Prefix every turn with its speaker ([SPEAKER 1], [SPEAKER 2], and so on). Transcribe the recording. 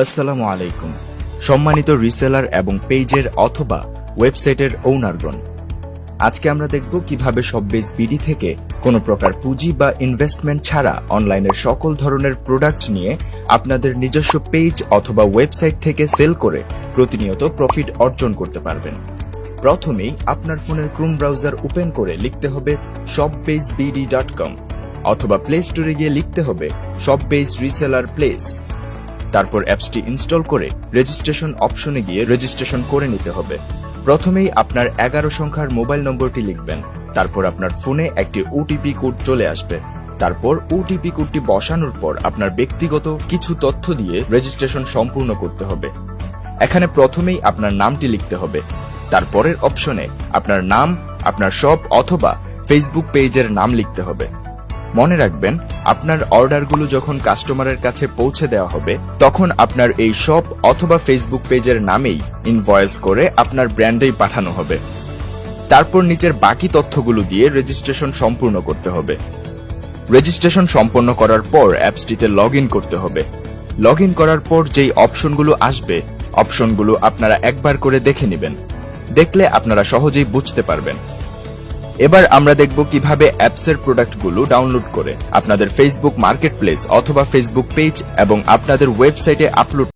[SPEAKER 1] আসসালামু আলাইকুম সম্মানিত রিসেলার এবং পেজের অথবা ওয়েবসাইটের ওনারগণ, আজকে আমরা দেখব কিভাবে শপবেজ বিডি থেকে কোনো প্রকার পুঁজি বা ইনভেস্টমেন্ট ছাড়া অনলাইনের সকল ধরনের প্রোডাক্ট নিয়ে আপনাদের নিজস্ব পেজ অথবা ওয়েবসাইট থেকে সেল করে প্রতিনিয়ত প্রফিট অর্জন করতে পারবেন। প্রথমেই আপনার ফোনের ক্রোম ব্রাউজার ওপেন করে লিখতে হবে shopbazebd.com অথবা প্লে স্টোরে গিয়ে লিখতে হবে শপবেজ রিসেলার প্লেস। তারপর অ্যাপসটি ইনস্টল করে রেজিস্ট্রেশন অপশনে গিয়ে রেজিস্ট্রেশন করে নিতে হবে। প্রথমেই আপনার 11 সংখ্যার মোবাইল নম্বরটি লিখবেন, তারপর আপনার ফোনে একটি ওটিপি কোড চলে আসবে। তারপর ওটিপি কোডটি বসানোর পর আপনার ব্যক্তিগত কিছু তথ্য দিয়ে রেজিস্ট্রেশন সম্পূর্ণ করতে হবে। এখানে প্রথমেই আপনার নামটি লিখতে হবে, তারপরের অপশনে আপনার নাম, আপনার শপ অথবা ফেসবুক পেজের নাম লিখতে হবে। মনে রাখবেন, আপনার অর্ডারগুলো যখন কাস্টমারের কাছে পৌঁছে দেওয়া হবে তখন আপনার এই শপ অথবা ফেসবুক পেজের নামেই ইনভয়েস করে আপনার ব্র্যান্ডেই পাঠানো হবে। তারপর নিচের বাকি তথ্যগুলো দিয়ে রেজিস্ট্রেশন সম্পূর্ণ করতে হবে। রেজিস্ট্রেশন সম্পন্ন করার পর অ্যাপসটিতে লগ ইন করতে হবে। লগ ইন করার পর যেই অপশনগুলো আসবে, অপশনগুলো আপনারা একবার করে দেখে নেবেন। দেখলে আপনারা সহজেই বুঝতে পারবেন। এবার আমরা দেখব কিভাবে অ্যাপসের প্রোডাক্টগুলো ডাউনলোড করে আপনাদের ফেসবুক মার্কেটপ্লেস অথবা ফেসবুক পেজ এবং আপনাদের ওয়েবসাইটে আপলোড